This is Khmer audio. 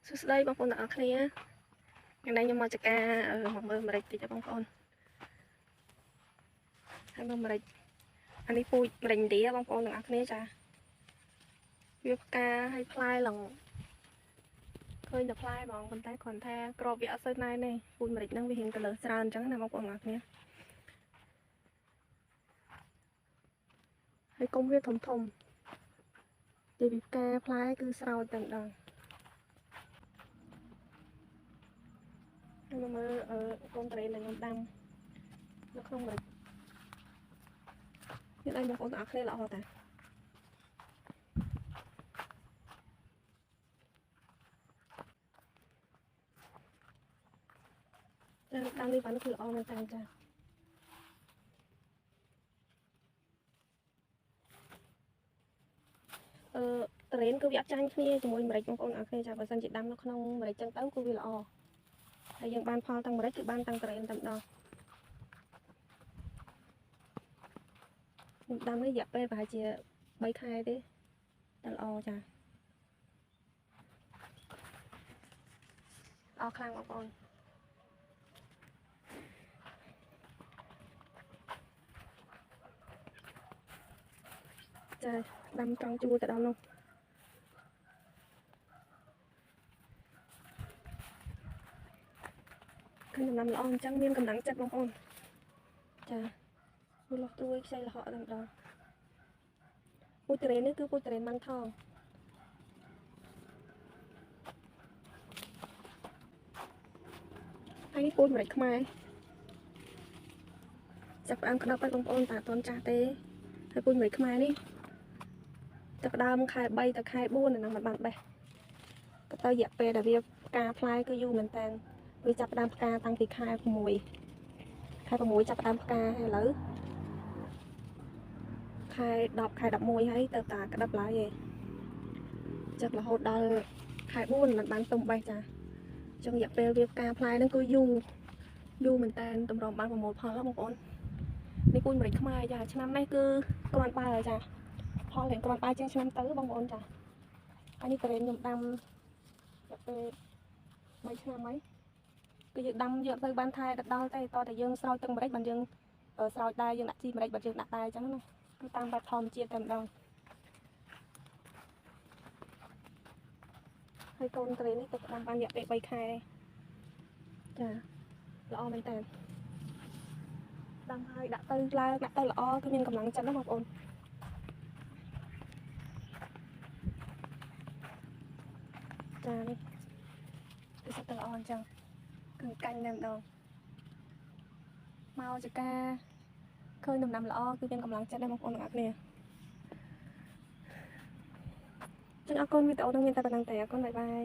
សួស្តីបងប្អូនទាំងអស់គ្នាថ្ងៃនេះខ្ញុំមកចការមកមើលម្រេចតិចបងប្អូនហើយមើលម្រេចអានេះពូជម្រេចឥណ្ឌាបងប្អូនទាំងអស់គ្នាចាវាផ្កាហើយផ្លែឡើងឃើញតែផ្លែហ្មងប៉ុន្តែគ្រាន់ថាក្របវាអត់សូវណែនទេពូជម្រេចហ្នឹងវារៀងទៅលើច្រើនអញ្ចឹងណាបងប្អូនទាំងអស់គ្នាហើយគុំវាធំពីវាផ្កាផ្លែគឺស្រោចតែម្ដងហើយមើលកូនត្រេនដែលខ្ញុំដាំនៅក្នុងម្រេចនេះឲ្យបងប្អូនទាំងអស់គ្នាល្អតាតាមនេះបានគឺល្អមែនតើចាត្រេនគឺវាអត់ចាញ់គ្នាជាមួយម្រេចបងប្អូនអរគ្នាចាបើសិនជាដាំនៅក្នុងម្រេចចឹងទៅគឺវាល្អហើយយើងបានផលទាំងម្រេចគឺបានទាំងត្រេនតែម្ដងខ្ញុំដាំនេះរយៈពេលប្រហែលជា3ខែទេតែល្អចាល្អខ្លាំងបងប្អូនចាដាំត្រង់ជួរទៅដល់នោះឃើញដំណាំល្អអញ្ចឹងមានកម្លាំងចិត្តបងប្អូនចាវាលោះទួយខ្ចីលហកតែម្ដងពូជត្រេននេះគឺពូជត្រេនម៉ាន់ថងហើយនេះពូជម្រេចខ្មែរចាប់ផ្ដើមក្តប់ហើយបងប្អូនតាអត់ទាន់ចាស់ទេហើយពូជម្រេចខ្មែរនេះចាប់ផ្ដើមខែ3ទៅខែ4ហ្នឹងមិនបានបេះក៏ទៅរយៈពេលដែលវាផ្កាផ្លែគឺយូរមែនតើវាចាប់ផ្ដើមផ្កាតាំងពីខែ6ចាប់ផ្ដើមផ្កាហើយឥឡូវខែ10ខែ11ហើយទៅតាក្តឹបឡើយឯងចឹងរហូតដល់ខែ4មិនបានទុំបេះចាចឹងរយៈពេលវាផ្កាផ្លែហ្នឹងគឺយូរមែនតើតម្រុំបានប្រមូលផលបងប្អូននេះពូជម្រេចខ្មែរចាឆ្នាំនេះគឺគ្រាន់បើចាផលរៀងគ្រាន់បើជាងឆ្នាំទៅបងប្អូនចាហើយនេះត្រេនខ្ញុំដាំរយៈពេល3ឆ្នាំហើយគឺយើងដាំយកទៅបានថែដល់ទេតតែយើងស្រោចទឹកម្រេចបានយើងស្រោចដែរយើងដាក់ជីម្រេចបានយើងដាក់ដែរអញ្ចឹងណាគឺតាមបែបធម្មជាតិតែម្ដងហើយកូនត្រេននេះទៅដាំបានរយៈពេល3ខែចាល្អមែនតើដាំហើយដាក់ទៅឡើងដាក់ទៅល្អគឺមានកម្លាំងចិត្តណាបងប្អូនចានេះគឺសិតទៅល្អអញ្ចឹងគឺកាញ់តែម្ដងមកចការឃើញដំណាំល្អគឺមានកម្លាំងចិត្តដែរបងប្អូនទាំងអស់គ្នាចឹងអរគុណវីដេអូនឹងមានតែប៉ុណ្្នឹងទេអរគុណបាយបាយ